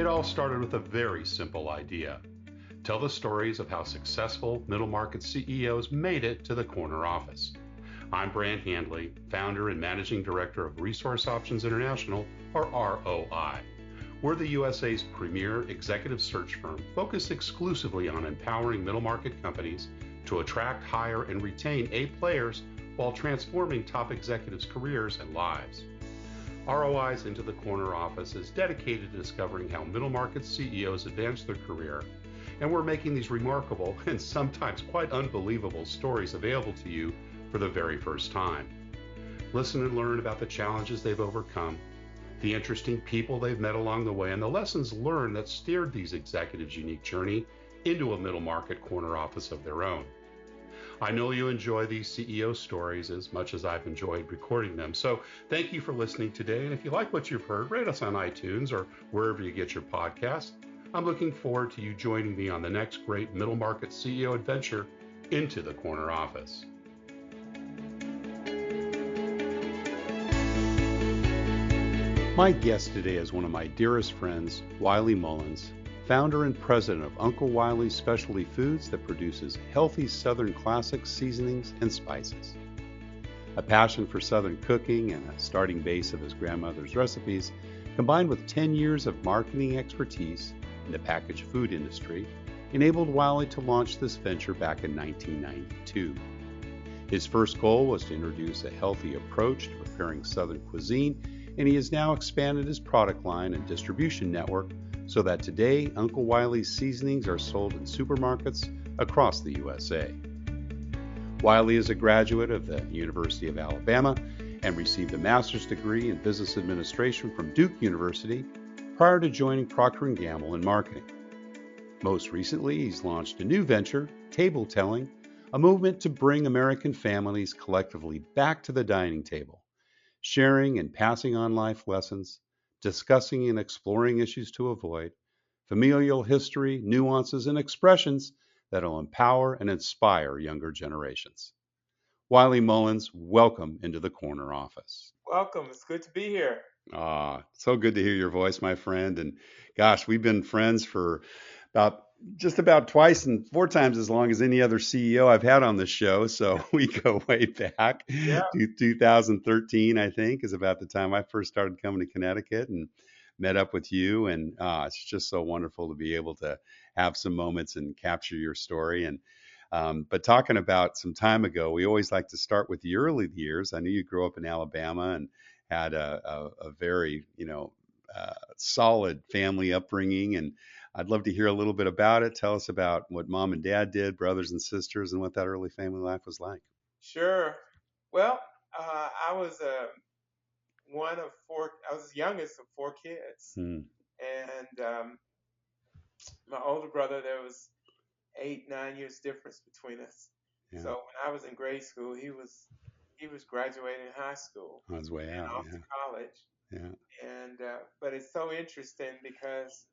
It all started with a very simple idea. Tell the stories of how successful middle market CEOs made it to the corner office. I'm Brant Handley, founder and managing director of Resource Options International, or ROI. We're the USA's premier executive search firm focused exclusively on empowering middle market companies to attract, hire, and retain A players while transforming top executives' careers and lives. ROI's Into the Corner office is dedicated to discovering how middle market CEOs advance their career, and we're making these remarkable and sometimes quite unbelievable stories available to you for the very first time. Listen and learn about the challenges they've overcome, the interesting people they've met along the way, and the lessons learned that steered these executives' unique journey into a middle market corner office of their own. I know you enjoy these CEO stories as much as I've enjoyed recording them. So thank you for listening today. And if you like what you've heard, rate us on iTunes or wherever you get your podcasts. I'm looking forward to you joining me on the next great middle market CEO adventure into the corner office. My guest today is one of my dearest friends, Wiley Mullins, founder and president of Uncle Wiley Specialty Foods that produces healthy Southern classic seasonings and spices. A passion for Southern cooking and a starting base of his grandmother's recipes, combined with 10 years of marketing expertise in the packaged food industry, enabled Wiley to launch this venture back in 1992. His first goal was to introduce a healthy approach to preparing Southern cuisine, and he has now expanded his product line and distribution network so that today Uncle Wiley's seasonings are sold in supermarkets across the USA. Wiley is a graduate of the University of Alabama and received a master's degree in business administration from Duke University prior to joining Procter Gamble in marketing. Most recently, he's launched a new venture, Table Telling, a movement to bring American families collectively back to the dining table, sharing and passing on life lessons, discussing and exploring issues to avoid, familial history, nuances, and expressions that will empower and inspire younger generations. Wiley Mullins, welcome into the corner office. Welcome. It's good to be here. So good to hear your voice, my friend. And gosh, we've been friends for about twice and four times as long as any other CEO I've had on this show. So we go way back. Yeah. 2013, I think, is about the time I first started coming to Connecticut and met up with you. And it's just so wonderful to be able to have some moments and capture your story. And but talking about some time ago, we always like to start with the early years. I knew you grew up in Alabama and had a very, solid family upbringing. And I'd love to hear a little bit about it. Tell us about what mom and dad did, brothers and sisters, and what that early family life was like. Sure. Well, I was one of four. I was the youngest of four kids, Hmm. and my older brother. There was 8, 9 years difference between us. So Yeah, when I was in grade school, he was graduating high school on his way and out. off to college. Yeah, And but it's so interesting because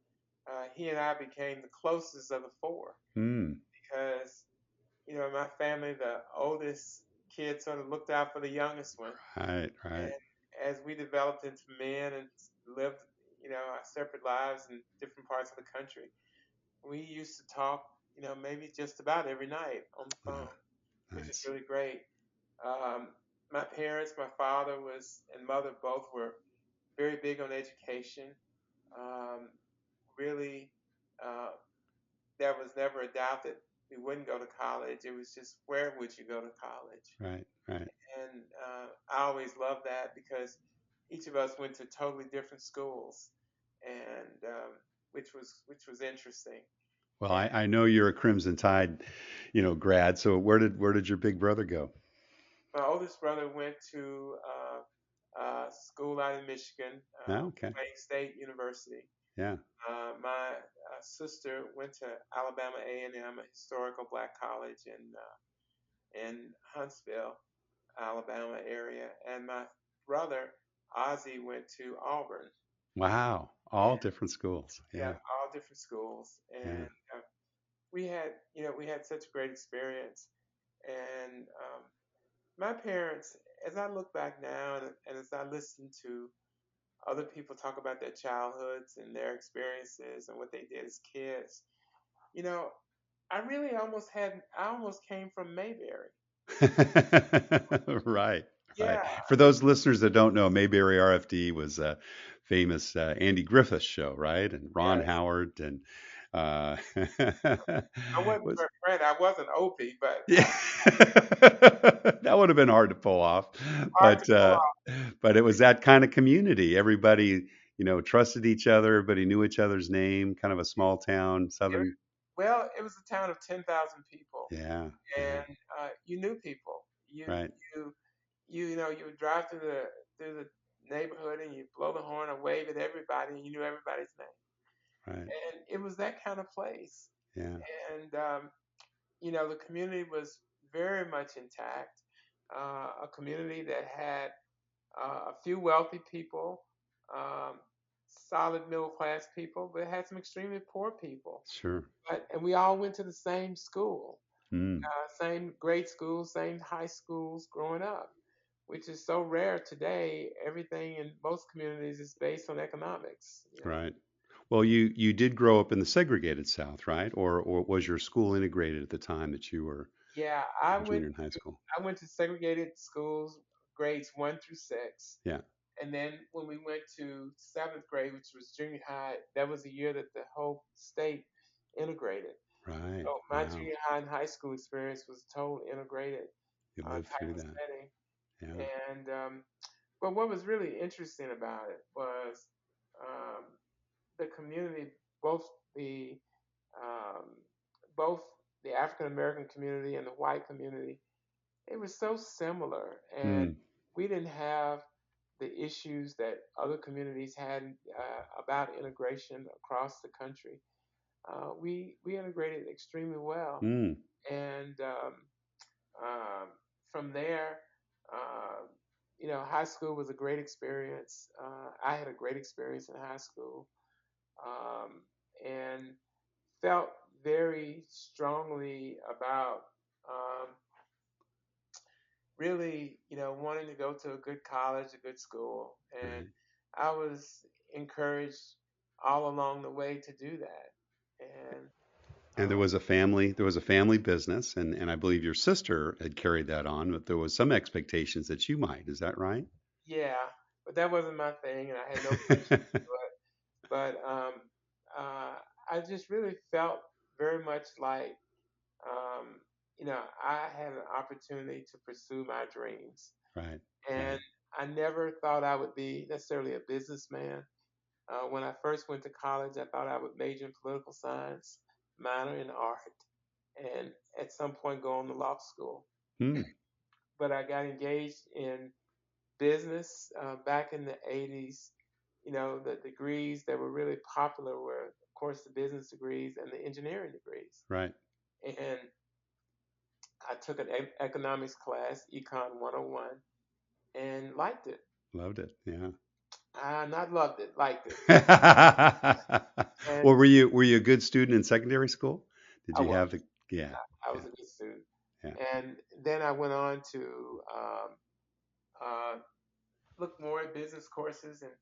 he and I became the closest of the four yeah. because in my family, the oldest kid sort of looked out for the youngest one. Right, right. And as we developed into men and lived, our separate lives in different parts of the country, we used to talk, maybe just about every night on the Yeah, phone, which is nice. really great. Um, my parents, my father was and mother both were very big on education. Um, really, uh, there was never a doubt that we wouldn't go to college. It was just where would you go to college? Right, right. And I always loved that because each of us went to totally different schools, and which was interesting. Well, And I know you're a Crimson Tide, grad. So where did your big brother go? my oldest brother went to school out in Michigan, Oh, okay. Wayne State University. Yeah. My sister went to Alabama A&M, a historical black college in Huntsville, Alabama area, and my brother Ozzy went to Auburn. Wow. Yeah, All different schools. yeah, Yeah. all different schools, Yeah. and we had such a great experience. And my parents, as I look back now, and as I listen to Other people talk about their childhoods and their experiences and what they did as kids. You know, I almost came from Mayberry. Right, right. Yeah, For those listeners that don't know, Mayberry RFD was a famous Andy Griffith show, right? And Ron yes. Howard and uh, I wasn't was Brent. I wasn't Opie, but yeah. That would have been hard to pull off, hard to but pull uh, off. but it was that kind of community. Everybody, trusted each other. Everybody knew each other's name. Kind of a small town, It, southern. well, it was a town of 10,000 people, Yeah, yeah, and you knew people. right, You you know you would drive through the neighborhood and you blow the horn or wave at everybody, and you knew everybody's name. right, And it was that kind of place. yeah, And the community was very much intact. A community that had a few wealthy people, um, solid middle class people, but it had some extremely poor people. sure. And we all went to the same school, Mm, same grade schools, same high schools growing up, which is so rare today. Everything in most communities is based on economics. right. Well, you did grow up in the segregated South, right? Or was your school integrated at the time that you were Yeah, in junior and high school? I went to segregated schools, grades 1 through 6. Yeah, And then when we went to seventh grade, which was junior high, that was the year that the whole state integrated. right. So my Wow, junior high and high school experience was totally integrated you lived type through of that. setting. Yeah. And but what was really interesting about it was um, the community, both the um, both the African American community and the white community. It was so similar, and Mm, we didn't have the issues that other communities had about integration across the country. We integrated extremely well, mm, and um, from there, uh, high school was a great experience. I had a great experience in high school, um, and felt very strongly about um, really, wanting to go to a good college, a good school, and right. I was encouraged all along the way to do that. And And uh, there was a family business, and I believe your sister had carried that on, but there was some expectations that you might. Is that right? yeah, but that wasn't my thing, and I had no pressure to do it. But uh, I just really felt very much like, um, I had an opportunity to pursue my dreams. Right, And right. I never thought I would be necessarily a businessman. When I first went to college, I thought I would major in political science, minor in art, and at some point go on to law school. Hmm, But I got engaged in business back in the 80s. The degrees that were really popular were, of course, the business degrees and the engineering degrees. right. And I took an economics class, Econ 101, and liked it. Loved it. Yeah. I not loved it, liked it. Well, And were you a good student in secondary school? Did I you was. have the yeah, I yeah, was a good student. yeah. And then I went on to uh, look more at business courses and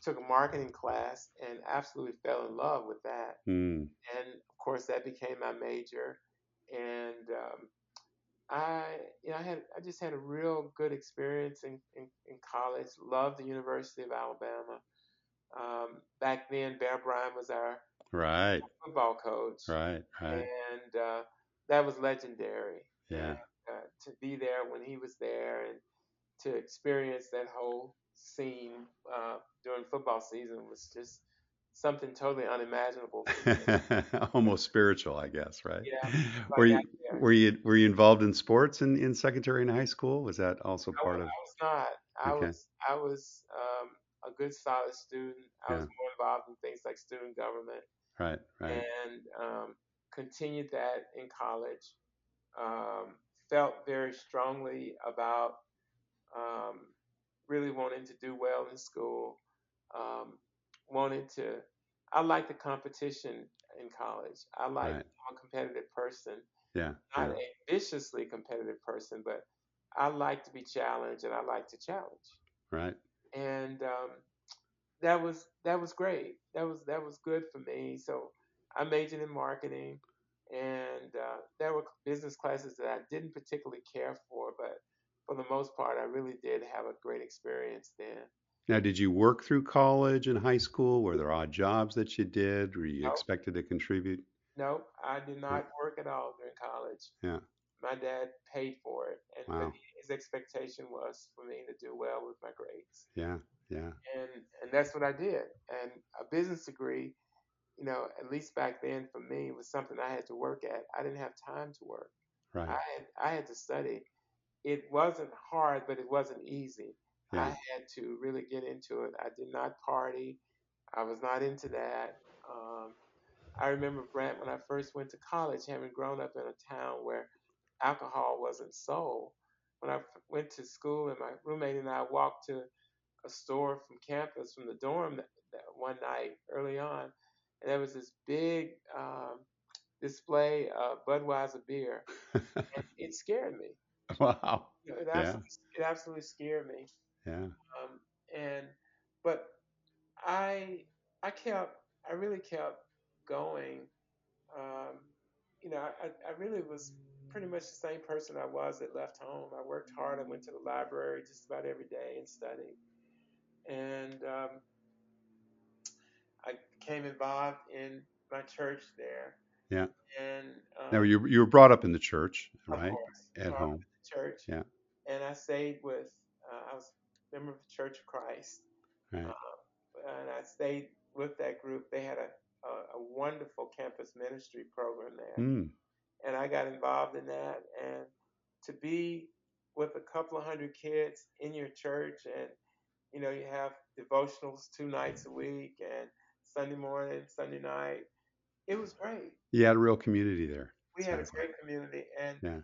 took a marketing class and absolutely fell in love with that. Hmm, And of course, that became my major. And I, I just had a real good experience in college. Loved the University of Alabama. Back then, Bear Bryant was our right, football coach, right, right. and that was legendary. And Yeah. to be there when he was there and to experience that whole scene during football season was just something totally unimaginable for me. Almost spiritual, I guess, right? Yeah, so Were I got you there. were you involved in sports in secondary and high school? Was that also part of I was not. okay. I was a good, solid student. I was Yeah, more involved in things like student government right, right, and continued that in college. Felt very strongly about um, really wanting to do well in school. Um, wanted to. I like the competition in college. right. I'm a competitive person, Yeah, not yeah, a viciously competitive person, but I like to be challenged and I like to challenge. right. And that was great. That was good for me. So I majored in marketing, and there were business classes that I didn't particularly care for, but for the most part, I really did have a great experience then. Now, did you work through college and high school? Were there odd jobs that you did? Were you No, expected to contribute? no, I did Yeah. not work at all during college. Yeah. My dad paid for it, and but Wow. his expectation was for me to do well with my grades, Yeah. Yeah. and and that's what I did. And a business degree, at least back then for me, was something I had to work at. I didn't have time to work. Right. I had to study. It wasn't hard, but it wasn't easy. I Yeah. had to really get into it. I did not party. I was not into that. I remember, Brant, when I first went to college, having grown up in a town where alcohol wasn't sold. When I went to school, and my roommate and I walked to a store from campus, from the dorm, that one night early on, and there was this big display of Budweiser beer, and it scared me. Wow. It Yeah. absolutely scared me. Yeah. Um, and but I I kept I really kept going. Um, I really was pretty much the same person I was that left home. I worked hard. I went to the library just about every day and studied. And I became involved in my church there. Yeah. And Now, you were brought up in the church, of right? course, At brought up home. in the church. Yeah. And I stayed with, I was a member of the Church of Christ. Right. Uh, and I stayed with that group. They had a wonderful campus ministry program there. Mm. And I got involved in that. And to be with a couple of hundred kids in your church, and you have devotionals 2 nights a week, and Sunday morning, Sunday night. It was great. You had a real community there. We had a Sounds like. great community, and Yeah.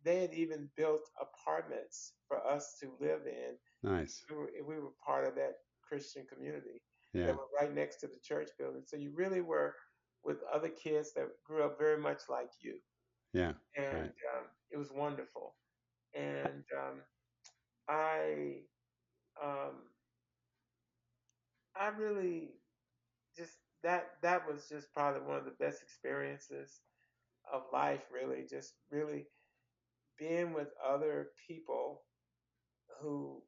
they had even built apartments for us to live in. Nice. We were part of that Christian community that Yeah. were right next to the church building. So you really were with other kids that grew up very much like you, Yeah. and Right. it was wonderful. And I um, I really just that was just probably one of the best experiences of life. Really, just really being with other people who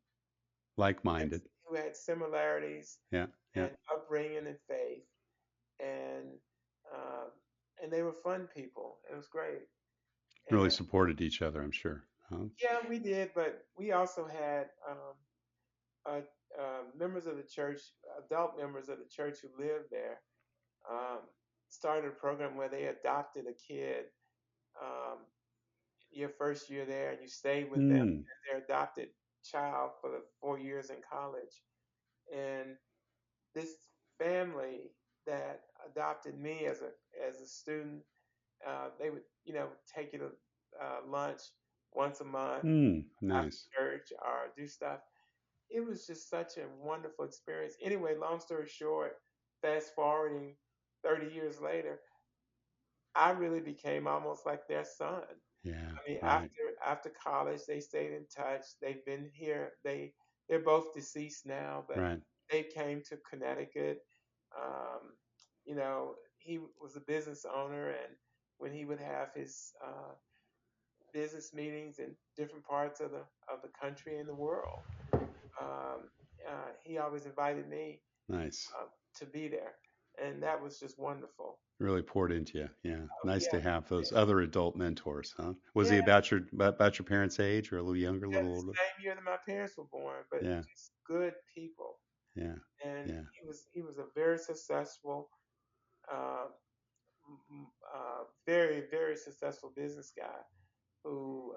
had, Like-minded. who had similarities Yeah. Yeah. and upbringing and faith, and um, and they were fun people. It was great. Really And supported each other, I'm sure. Huh? yeah, we did, but we also had members of the church, adult members of the church who lived there, um, started a program where they adopted a kid um, your first year there, and you stayed with them Mm. as their adopted child for the 4 years in college. And this family that adopted me as a student, they would take you to lunch once a month Mm. after Nice. church or do stuff. It was just such a wonderful experience. Anyway, long story short, fast forwarding 30 years later, I really became almost like their son. Yeah. I mean, Right. after college, they stayed in touch. They've been here. They're both deceased now, but Right. they came to Connecticut. He was a business owner, and when he would have his business meetings in different parts of the country and the world, um, he always invited me Nice. to be there, and that was just wonderful. Really poured into you. Yeah. Nice Yeah, to have those yeah, other adult mentors, huh? Was he yeah. about your parents' age or a little younger, a At little the older? same year that my parents were born, but Yeah. just good people. Yeah. And Yeah. he was a very successful, uh, very very successful business guy who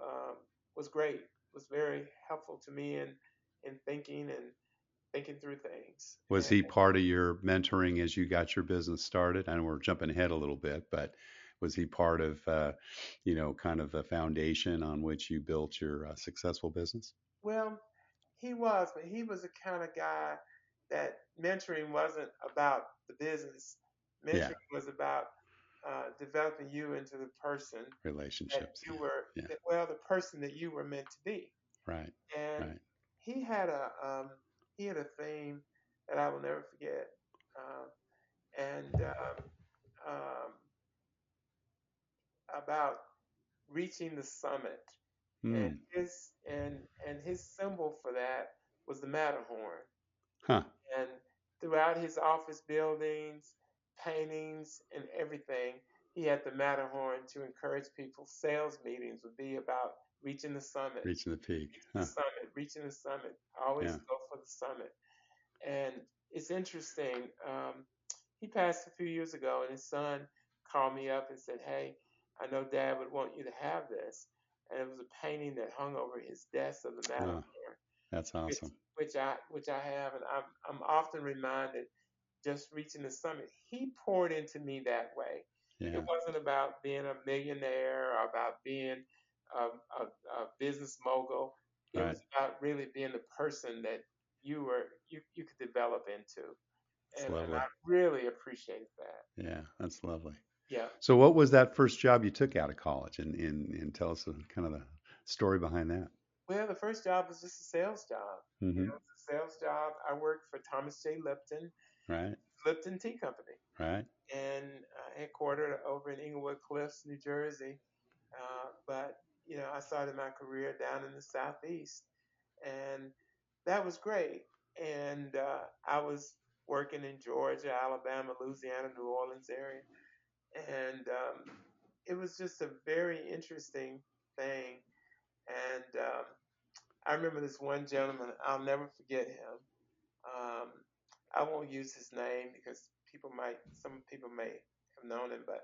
was great, was very helpful to me in thinking through things. Was And he part of your mentoring as you got your business started? I know we're jumping ahead a little bit, but was he part of, kind of the foundation on which you built your successful business? well, but he was the kind of guy that mentoring wasn't about the business. Yeah. Mentoring was about developing you into the person that Relationships. you Yeah. were, Yeah. the person that you were meant to be. Right. And Right. he had a he had a theme. that I will never forget. Um, and um, about reaching the summit, and Hmm. his symbol for that was the Matterhorn. Huh. And throughout his office buildings, paintings, and everything, he had the Matterhorn to encourage people. Sales meetings would be about reaching the summit, Reaching the peak. reaching the Huh. summit, reaching the summit. Always Yeah. go for the summit. And it's interesting. He passed a few years ago, and his son called me up and said, "Hey, I know Dad would want you to have this." And it was a painting that hung over his desk of the Oh, Matterhorn, that's which awesome. which I have, and I'm often reminded just reaching the summit. He poured into me that way. It Yeah. wasn't about being a millionaire or about being a business mogul. It Right. was about really being the person that you could develop into, It's and lovely. I really appreciate that. Yeah, that's lovely. Yeah. So, what was that first job you took out of college? And tell us kind of the story behind that. Well, the first job was just a sales job. Mm-hmm. It was a sales job. I worked for Thomas J. Lipton, Right. Lipton Tea Company, Right. and headquartered over in Englewood Cliffs, New Jersey. But I started my career down in the southeast, and that was great. And I was working in Georgia, Alabama, Louisiana, New Orleans area, and it was just a very interesting thing. And I remember this one gentleman. I'll never forget him. Um, I won't use his name because some people may have known him, but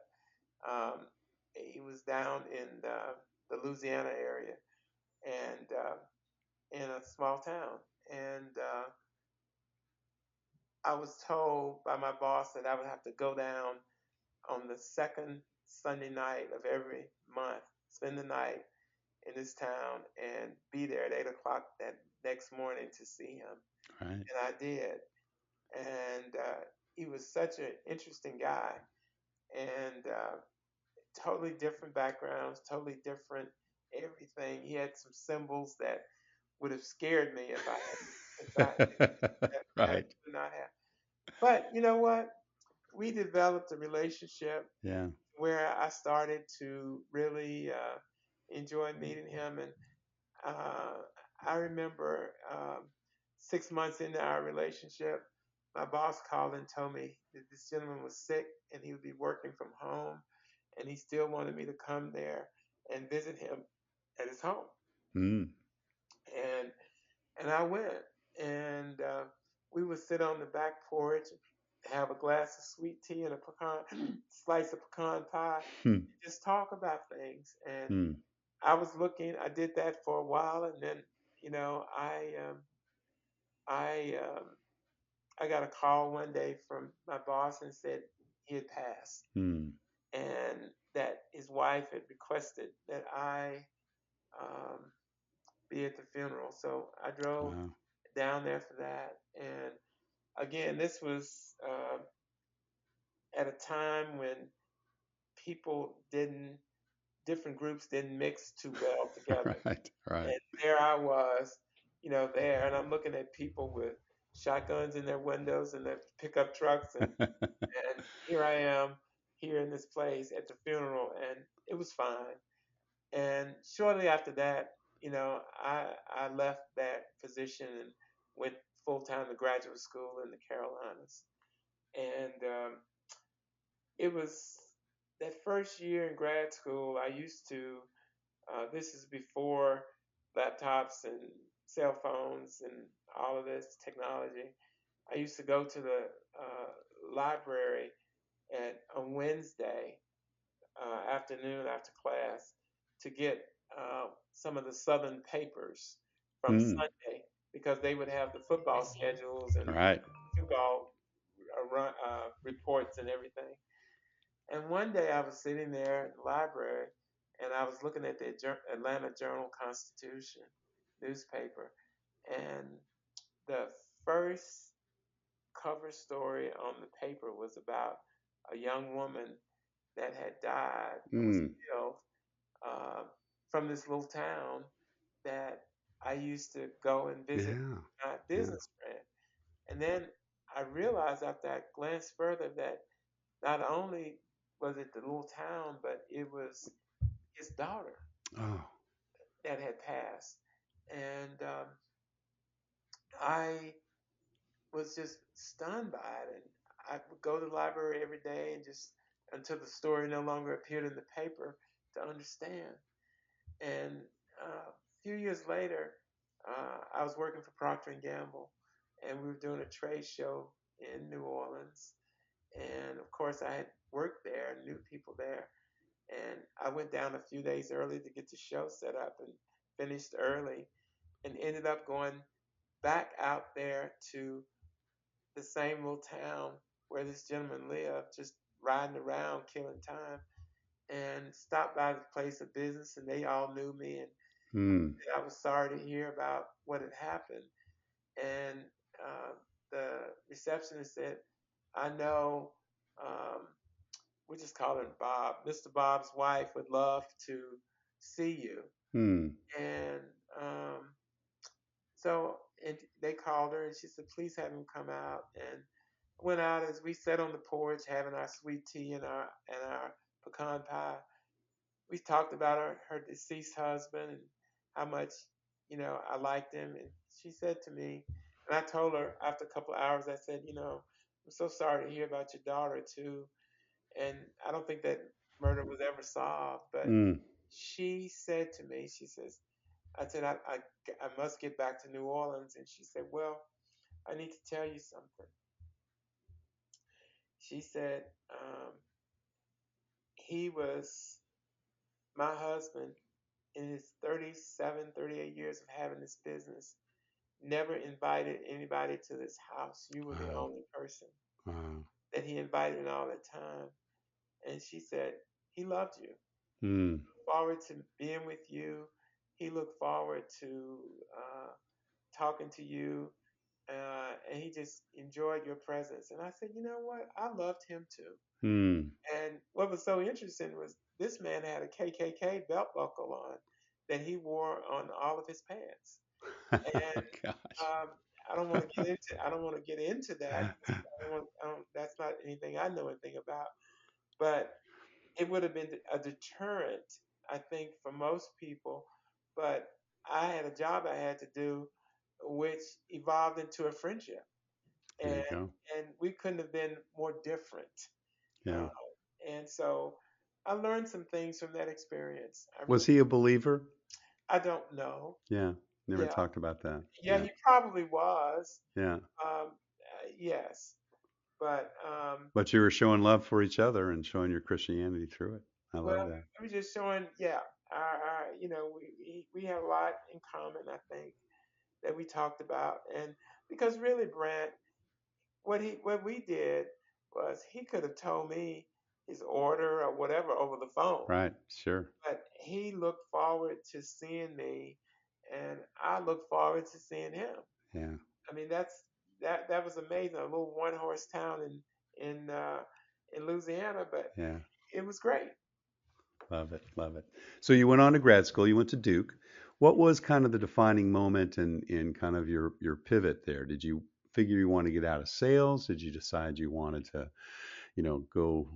um, he was down in the Louisiana area and in a small town. And I was told by my boss that I would have to go down on the second Sunday night of every month, spend the night in this town, and be there at 8 o'clock that next morning to see him. Right. And I did. And he was such an interesting guy, and totally different backgrounds, totally different everything. He had some symbols that would have scared me if I Right. could not have. But you know what? We developed a relationship Yeah. where I started to really enjoy meeting him, and uh, I remember 6 months into our relationship, my boss called and told me that this gentleman was sick and he would be working from home, and he still wanted me to come there and visit him at his home. Mm. And I went, and we would sit on the back porch, have a glass of sweet tea and a pecan slice of pecan pie, Hmm. and just talk about things. And Hmm. I did that for a while, and then you know I um, I um, I got a call one day from my boss and said he had passed, Hmm. and that his wife had requested that I um, be at the funeral. So I drove Wow. down there for that. And again, this was at a time when people didn't, different groups didn't mix too well together. Right. Right. And there I was, there, and I'm looking at people with shotguns in their windows and their pickup trucks, and here I am here in this place at the funeral, and it was fine. And shortly after that, I left that position and went full time to graduate school in the Carolinas. And it was that first year in grad school. I used to. This is before laptops and cell phones and all of this technology. I used to go to the library on Wednesday afternoon after class to get some of the Southern papers from Hmm. Sunday because they would have the football schedules and Right. football reports and everything. And one day I was sitting there in the library and I was looking at the Atlanta Journal Constitution newspaper, and the first cover story on the paper was about a young woman that had died or was Hmm. killed uh, from this little town that I used to go and visit Yeah. my Yeah. business friend. And then I realized after I glanced further that not only was it the little town, but it was his daughter Oh, that had passed. And I was just stunned by it. And I would go to the library every day and just until the story no longer appeared in the paper to understand. And a few years later, I was working for Procter Gamble, and we were doing a trade show in New Orleans. And of course, I had worked there, knew people there, and I went down a few days early to get the show set up and finished early, and ended up going back out there to the same little town where this gentleman lived, just riding around, killing time, and stopped by the place of business, and they all knew me, and hmm. I was sorry to hear about what had happened. And uh, the receptionist said, "I know." Um, we just call him Bob. Mr. Bob's wife would love to see you. Hmm. And so and they called her and she said, please have him come out. And went out as we sat on the porch having our sweet tea and our pecan pie. We talked about her deceased husband and how much, I liked him. And she said to me, and I told her after a couple of hours, I said, I'm so sorry to hear about your daughter too. And I don't think that murder was ever solved. But Hmm. she said to me, she says, I said, I must get back to New Orleans. And she said, well, I need to tell you something. She said, he was my husband in his 37, 38 years of having this business, never invited anybody to this house. You were the Wow. only person Wow. that he invited all the time. And she said, he loved you. Hmm. Forward to being with you. He looked forward to talking to you. And he just enjoyed your presence. And I said, you know what? I loved him too. Hmm. And what was so interesting was this man had a KKK belt buckle on that he wore on all of his pants. And Gosh. um, I don't want to get into that. That's not anything I know anything about. But it would have been a deterrent, I think, for most people. But I had a job I had to do, which evolved into a friendship, There and you go. and we couldn't have been more different. Yeah. Uh, and so I learned some things from that experience. Was he a believer? I don't know. Yeah. Never Yeah, talked about that. yeah, Yeah. he probably was. Yeah. Yes, but But you were showing love for each other and showing your Christianity through it. I well, love that. we were just showing, yeah, we have a lot in common. I think that we talked about, and because really, Brant, what we did was he could have told me his order or whatever over the phone, Right. Sure. but he looked forward to seeing me, and I looked forward to seeing him. Yeah. I mean, that was amazing. A little one horse town in Louisiana, but Yeah. it was great. Love it. Love it. So you went on to grad school. You went to Duke. What was kind of the defining moment in kind of your pivot there? Did you figure you want to get out of sales? Did you decide you wanted to, go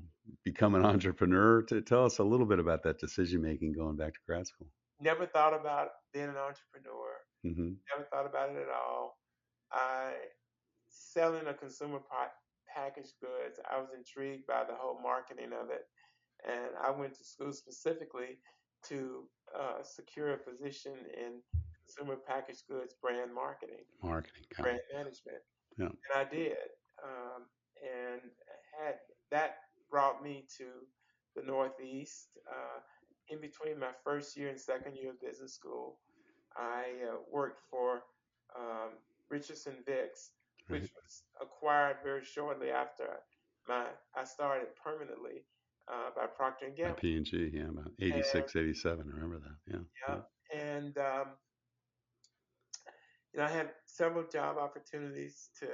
become an entrepreneur? To tell us a little bit about that decision making going back to grad school. Never thought about being an entrepreneur. Hmm. Never thought about it at all. I selling a packaged goods. I was intrigued by the whole marketing of it, and I went to school specifically to secure a position in consumer packaged goods brand marketing, Marketing. Got brand it. management, Yeah. and I did. And had that brought me to the Northeast. In between my first year and second year of business school, I worked for um, Richardson Vicks, which Right. was acquired very shortly after my I started permanently by Procter and By Gamble. P&G. Yeah. About And 86, 87. I remember that. Yeah. yeah, Yeah. and I had several job opportunities to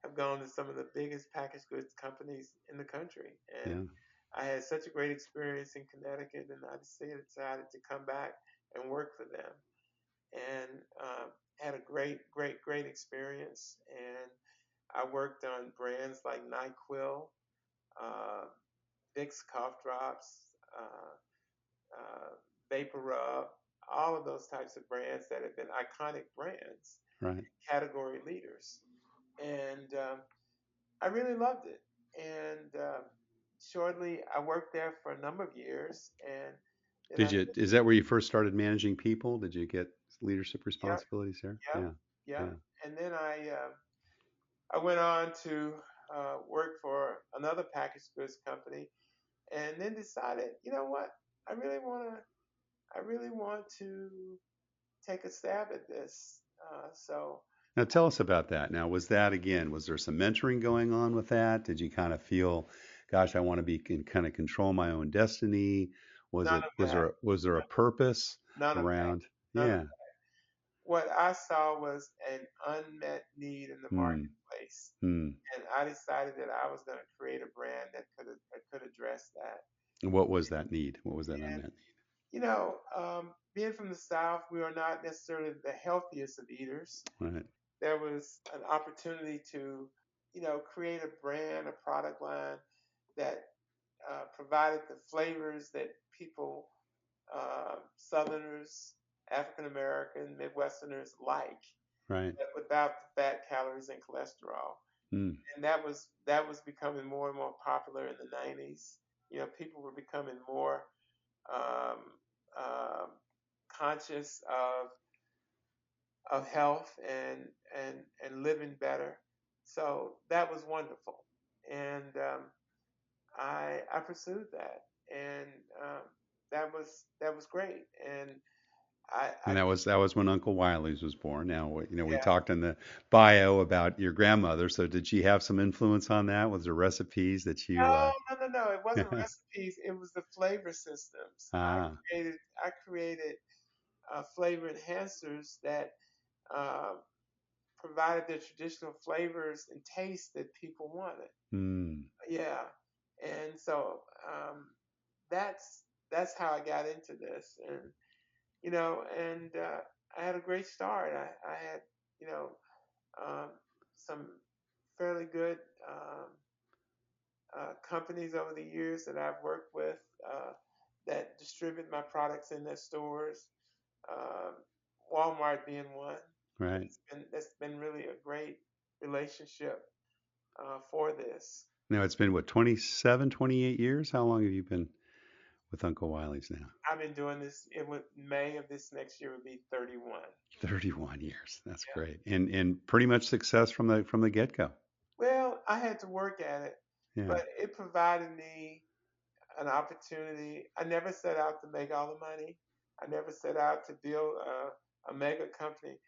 have gone to some of the biggest packaged goods companies in the country, and Yeah. I had such a great experience in Connecticut, and I decided to come back and work for them, and had a great experience. And I worked on brands like NyQuil, uh, Vick's cough drops, uh, VapoRub, all of those types of brands that have been iconic brands, Right. category leaders. And I really loved it. And shortly, I worked there for a number of years. And then Did you? Is that where you first started managing people? Did you get leadership yep, responsibilities there? yep, Yeah. yep. Yeah. And then I went on to work for another packaged goods company, and then decided, you know what, I really want to, I really want to take a stab at this. So Now tell us about that. Now, was that again? Was there some mentoring going on with that? Did you kind of feel, gosh, I want to be can kind of control my own destiny? Was none it of that, was there a purpose none of that, around? none of Yeah. what I saw was an unmet need in the Hmm. marketplace, Hmm. and I decided that I was going to create a brand that could address that. And what was that need? What was that unmet You know, being from the South, we are not necessarily the healthiest of eaters. need? Right. There was an opportunity to, create a brand, a product line that provided the flavors that people, Southerners, African American, Midwesterners like, Right. but without the fat, calories, and cholesterol. Hmm. And that was becoming more and more popular in the 90s. People were becoming more um, um, conscious of health and living better. So that was wonderful, and I pursued that, and um, that was great, and I And that was when Uncle Wiley's was born. Now, we yeah. talked in the bio about your grandmother. So did she have some influence on that? Was there recipes that you? No. It wasn't recipes. It was the flavor systems. Ah. I created flavor enhancers that um, provided the traditional flavors and tastes that people wanted. Hmm. Yeah, and so that's how I got into this, and I had a great start. I had you know um, some fairly good companies over the years that I've worked with that distribute my products in their stores. Um, Walmart being one. Right. That's been really a great relationship for this. Now it's been what, 27, 28 years? How long have you been with Uncle Wiley's now? I've been doing this. It would May of this next year would be 31. 31 years. That's Yeah. great. And pretty much success from the get-go. Well, I had to work at it, Yeah. but it provided me an opportunity. I never set out to make all the money. I never set out to build a mega company.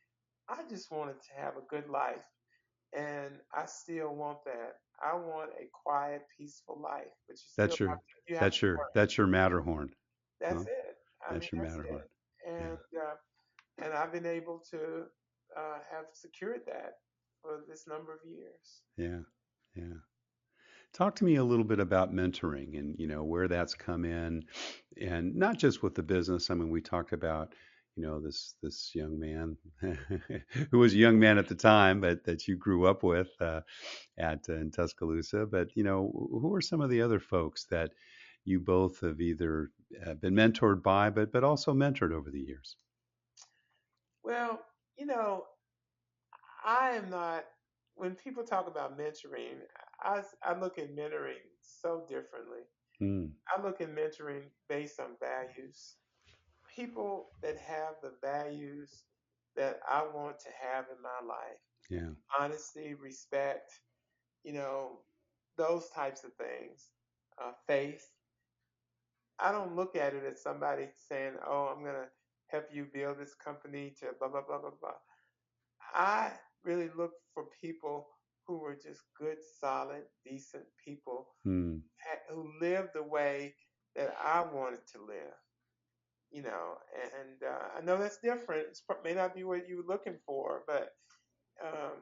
I just wanted to have a good life, and I still want that. I want a quiet, peaceful life, but That's your you have to work. that's your Matterhorn. That's Huh? it. I mean, That's your that's Matterhorn. it. Yeah. And I've been able to have secured that for this number of years. Yeah. Yeah. Talk to me a little bit about mentoring and where that's come in, and not just with the business. I mean, we talked about this young man who was a young man at the time, but that you grew up with at in Tuscaloosa. But who are some of the other folks that you both have either been mentored by, but also mentored over the years? Well, you know, I am not, when people talk about mentoring, I look at mentoring so differently. Mm, I look at mentoring based on values. People that have the values that I want to have in my life: yeah, honesty, respect, you know, those types of things, faith. I don't look at it as somebody saying, "Oh, I'm gonna help you build this company to blah blah blah blah blah." I really look for people who were just good, solid, decent people mm, who lived the way that I wanted to live. And I know that's different. It may not be what you were looking for, but um,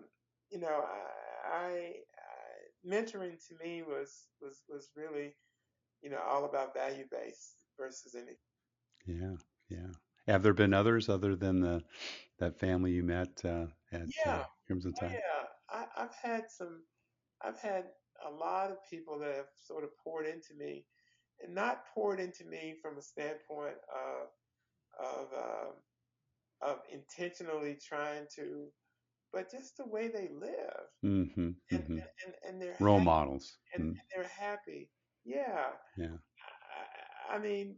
you know, mentoring to me was really all about value based versus anything. yeah, yeah. Have there been others other than the that family you met at Yeah, Crimson oh Tide? yeah. I've had a lot of people that have sort of poured into me, and not poured into me from a standpoint of intentionally trying to, but just the way they live, Mm-hmm. and Mm-hmm. and they're Role happy, models. Mm. and they're happy. Yeah, Yeah. I mean,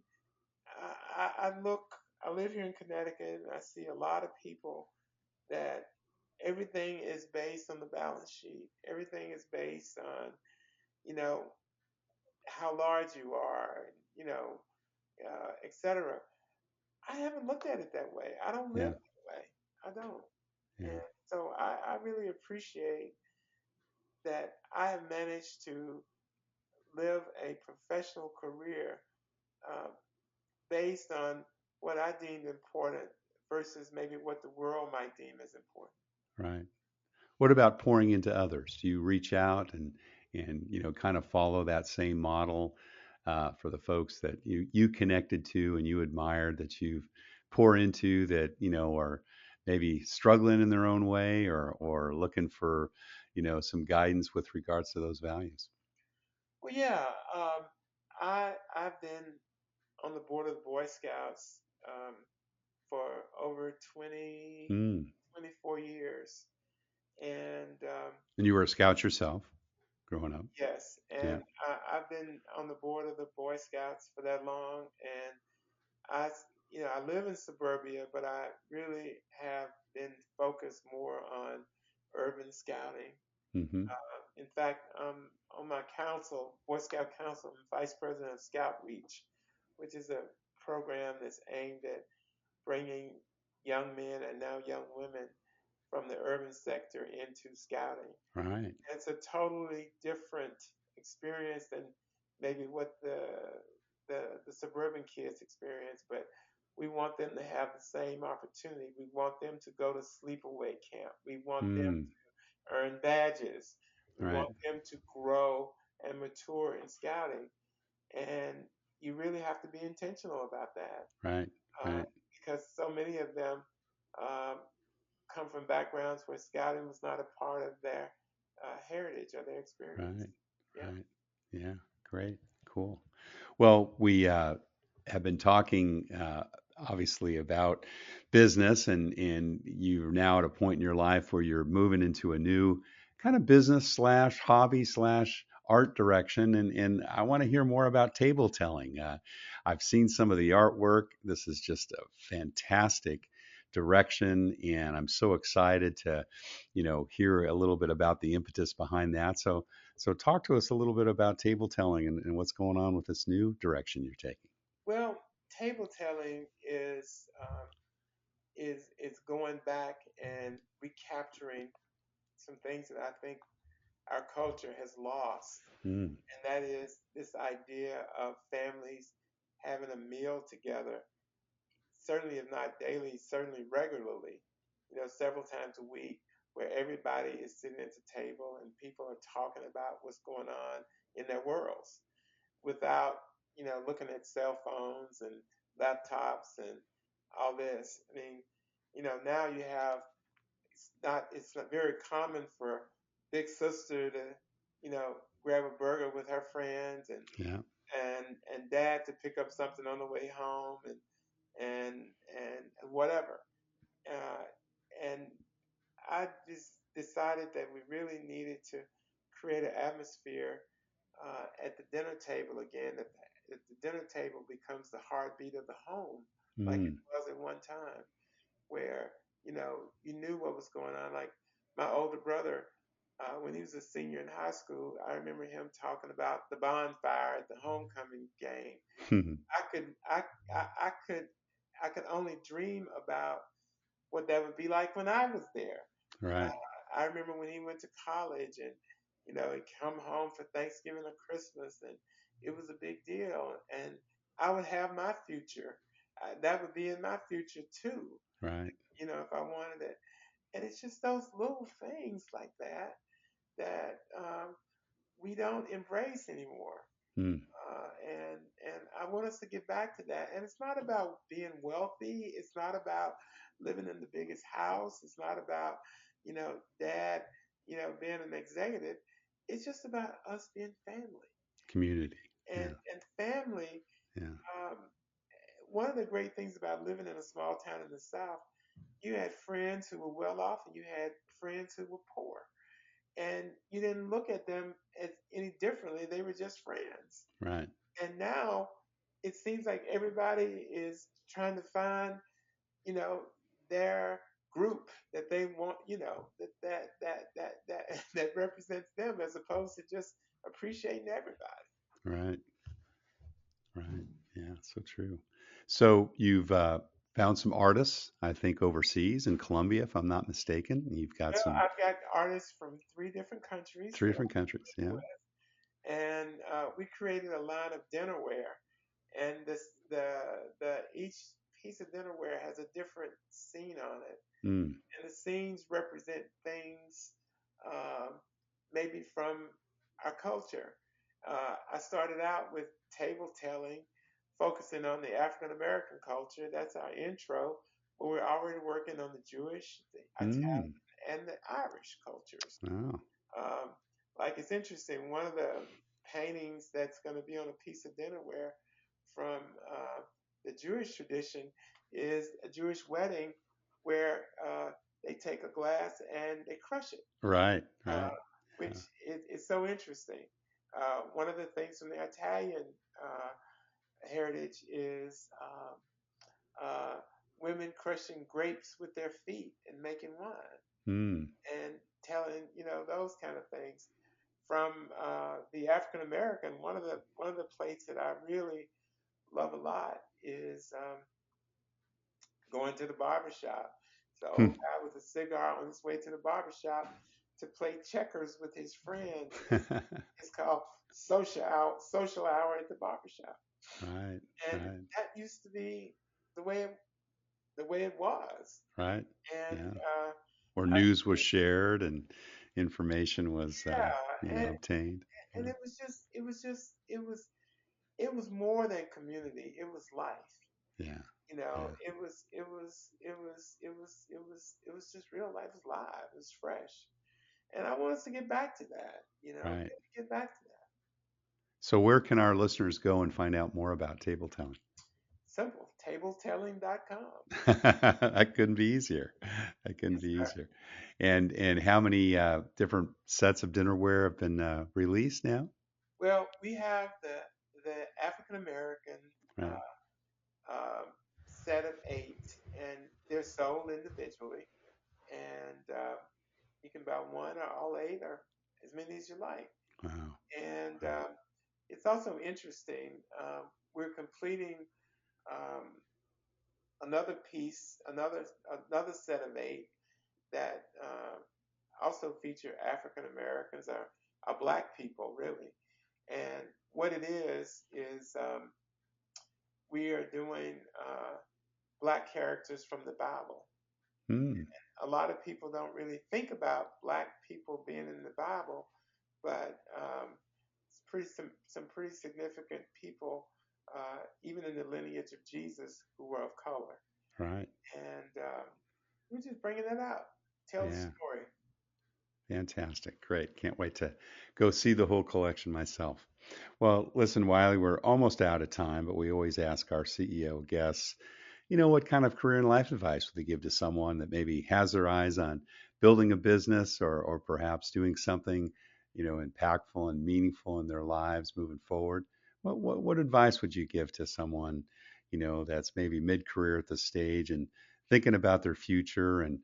I look, I live here in Connecticut, and I see a lot of people that everything is based on the balance sheet. Everything is based on, you know, how large you are, you know, et cetera. I haven't looked at it that way. I don't live Yeah. that way. I don't. Yeah. And so I really appreciate that I have managed to live a professional career uh, based on what I deemed important versus maybe what the world might deem as important. Right. What about pouring into others? Do you reach out and kind of follow that same model for the folks that you connected to and you admired that you've pour into that are maybe struggling in their own way or looking for some guidance with regards to those values? Well, yeah, I've been on the board of the Boy Scouts for over 20, Mm. 24 years, and And you were a scout yourself growing up. yes, Yeah. and I've been on the board of the Boy Scouts for that long, and I, I live in suburbia, but I really have been focused more on urban scouting. Mm-hmm. In fact, on my council, Boy Scout Council, I'm vice president of Scout Reach, which is a program that's aimed at bringing young men and now young women from the urban sector into scouting. Right. It's a totally different experience than maybe what the suburban kids experience, but we want them to have the same opportunity. We want them to go to sleepaway camp. We want them Mm. to earn badges. We Right. want them to grow and mature in scouting. And you really have to be intentional about that Right. uh, Right. because so many of them um, come from backgrounds where scouting was not a part of their heritage or their experience. Right, Yeah. right. Yeah, great, cool. Well, we have been talking obviously about business, and you're now at a point in your life where you're moving into a new kind of business slash hobby slash art direction, and I want to hear more about table telling. I've seen some of the artwork. This is just a fantastic direction, and I'm so excited to, hear a little bit about the impetus behind that. So talk to us a little bit about table telling and what's going on with this new direction you're taking. Well, table telling is going back and recapturing some things that I think our culture has lost, Mm, and that is this idea of families having a meal together, certainly if not daily, certainly regularly, several times a week, where everybody is sitting at the table and people are talking about what's going on in their worlds without, looking at cell phones and laptops and all this. I mean, now you have it's not very common for big sister to, grab a burger with her friends yeah, and dad to pick up something on the way home and and whatever. Uh, and I just decided that we really needed to create an atmosphere at the dinner table again. That the dinner table becomes the heartbeat of the home, like it mm, was at one time, where you knew what was going on. Like my older brother, when he was a senior in high school, I remember him talking about the bonfire at the homecoming game. I could I could only dream about what that would be like when I was there. right, I remember when he went to college and he'd come home for Thanksgiving or Christmas, and it was a big deal. And I would have my future. That would be in my future too, right, if I wanted it. And it's just those little things like that we don't embrace anymore. mm, And I want us to get back to that. And it's not about being wealthy. It's not about living in the biggest house. It's not about, dad being an executive, it's just about us being family. Community. And Yeah. and family, Yeah. um, one of the great things about living in a small town in the South, you had friends who were well off and you had friends who were poor. And you didn't look at them as any differently. They were just friends. Right. And now it seems like everybody is trying to find, you know, their group that they want, that that represents them, as opposed to just appreciating everybody. Right. Right. Yeah. So true. So you've found some artists, I think, overseas in Colombia, if I'm not mistaken. You've got Well, some I've got artists from three different countries three that different countries. I Yeah. work with, and we created a line of dinnerware, and the each piece of dinnerware has a different scene on it, Mm. and the scenes represent things, um, maybe from our culture. I started out with table telling, focusing on the African American culture. That's our intro. But we're already working on the Jewish, the Italian, Mm. and the Irish cultures. Oh. Um, like it's interesting. One of the paintings that's going to be on a piece of dinnerware from the Jewish tradition is a Jewish wedding where they take a glass and they crush it, Right. uh, Right. which Yeah. is so interesting. One of the things from the Italian heritage is uh, women crushing grapes with their feet and making wine Mm. and telling those kind of things. From the African American, one of the plates that I really love a lot is going to the barber shop. So old guy with a cigar on his way to the barber shop to play checkers with his friends. It's called social hour at the barber shop. Right. And Right. that used to be the way it, the way it was. Right. And Yeah. Where I, news was shared and information was, yeah, and obtained. and Yeah. it was more than community. It was life. Yeah. You know, Yeah. it was just real life. It was live. It was fresh. And I want us to get back to that. Right. Get back to that. So where can our listeners go and find out more about table telling? Simple. Tabletelling.com. That couldn't be easier. That couldn't Yes, be sir. easier. And how many different sets of dinnerware have been released now? Well, we have the African American Right. uh, set of eight, and they're sold individually. And you can buy one or all eight or as many as you like. Wow. And Wow. it's also interesting. We're completing um, another piece, another set of eight that also feature African Americans or Black people, really. And what it is we are doing Black characters from the Bible. Hmm. A lot of people don't really think about Black people being in the Bible, but it's some pretty significant people, even in the lineage of Jesus, who were of color. Right. And we're just bringing that out, tell the Yeah. story. Fantastic. Great. Can't wait to go see the whole collection myself. Well, listen, Wiley, we're almost out of time, but we always ask our CEO guests, what kind of career and life advice would they give to someone that maybe has their eyes on building a business or perhaps doing something, impactful and meaningful in their lives moving forward? What advice would you give to someone, that's maybe mid-career at this stage and thinking about their future and,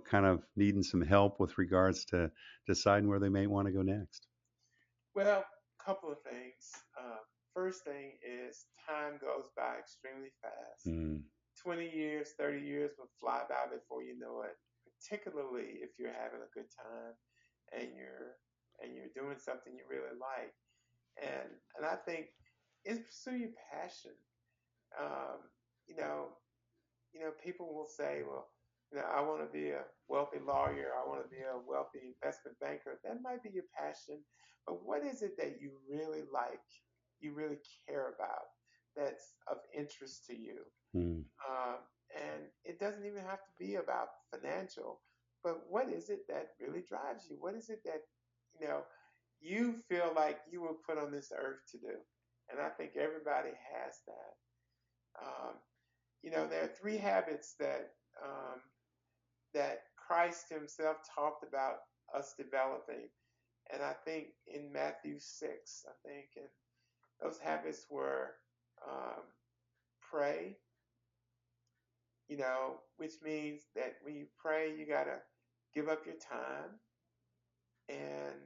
kind of needing some help with regards to deciding where they may want to go next? Well, a couple of things. First thing is time goes by extremely fast. Mm, 20 years, 30 years will fly by before you know it, particularly if you're having a good time and you're doing something you really like. And I think is pursue your passion. Um, you know, people will say, well, I want to be a wealthy lawyer. I want to be a wealthy investment banker. That might be your passion, but what is it that you really like? You really care about? That's of interest to you. mm, Um, and it doesn't even have to be about financial. but what is it that really drives you? What is it that, you know, you feel like you were put on this earth to do? And I think everybody has that. Um, there are three habits um, that Christ Himself talked about us developing. And I think in Matthew 6, and those habits were um, pray, which means that when you pray, you got to give up your time. And,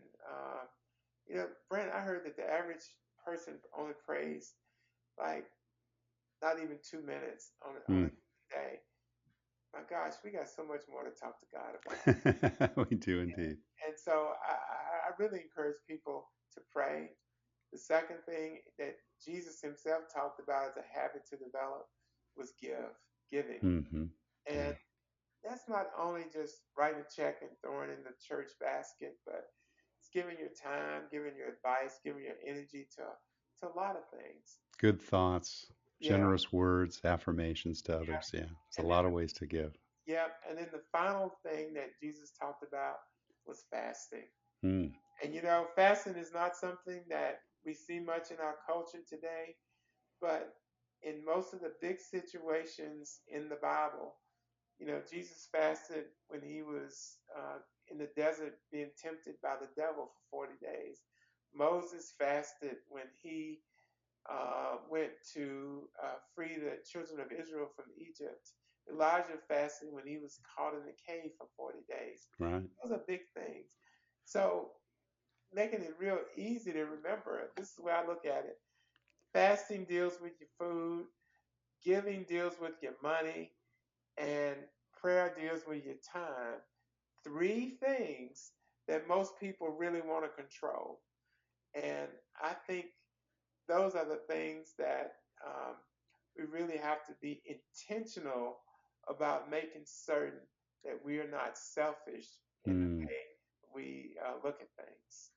Brent, I heard that the average person only prays like not even 2 minutes on a day. My gosh, we got so much more to talk to God about. We do indeed. And so I really encourage people to pray. The second thing that Jesus Himself talked about as a habit to develop was giving. Mm-hmm. And that's not only just writing a check and throwing it in the church basket, but it's giving your time, giving your advice, giving your energy to a lot of things. Good thoughts, Yeah. generous words, affirmations to others. Yeah, there's a lot of ways to give. Yep. And then the final thing that Jesus talked about was fasting. Mm. And fasting is not something that we see much in our culture today, but in most of the big situations in the Bible, Jesus fasted when He was in the desert being tempted by the devil for 40 days. Moses fasted when he went to free the children of Israel from Egypt. Elijah fasted when he was caught in the cave for 40 days. Right. Those are big things. So making it real easy to remember, this is the way I look at it. Fasting deals with your food, giving deals with your money, and prayer deals with your time. Three things that most people really want to control. And I think those are the things that we really have to be intentional about making certain that we are not selfish in the way we look at things.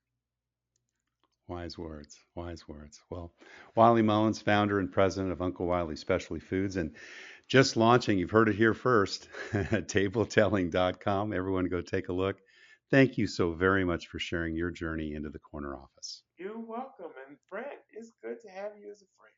Wise words, wise words. Well, Wiley Mullins, founder and president of Uncle Wiley Specialty Foods, and just launching, you've heard it here first, tabletelling.com. Everyone go take a look. Thank you so very much for sharing your journey into the corner office. You're welcome. And Brent, it's good to have you as a friend.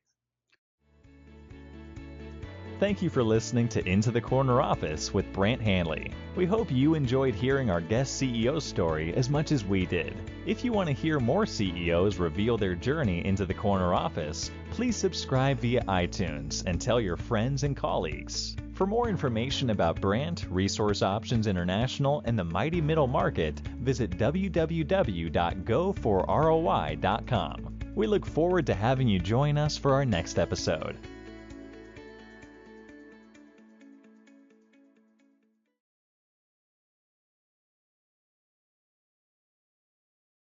Thank you for listening to Into the Corner Office with Brant Hanley. We hope you enjoyed hearing our guest CEO story as much as we did. If you want to hear more CEOs reveal their journey into the corner office, please subscribe via iTunes and tell your friends and colleagues. For more information about Brant, Resource Options International, and the mighty middle market, visit www.goforroi.com. We look forward to having you join us for our next episode.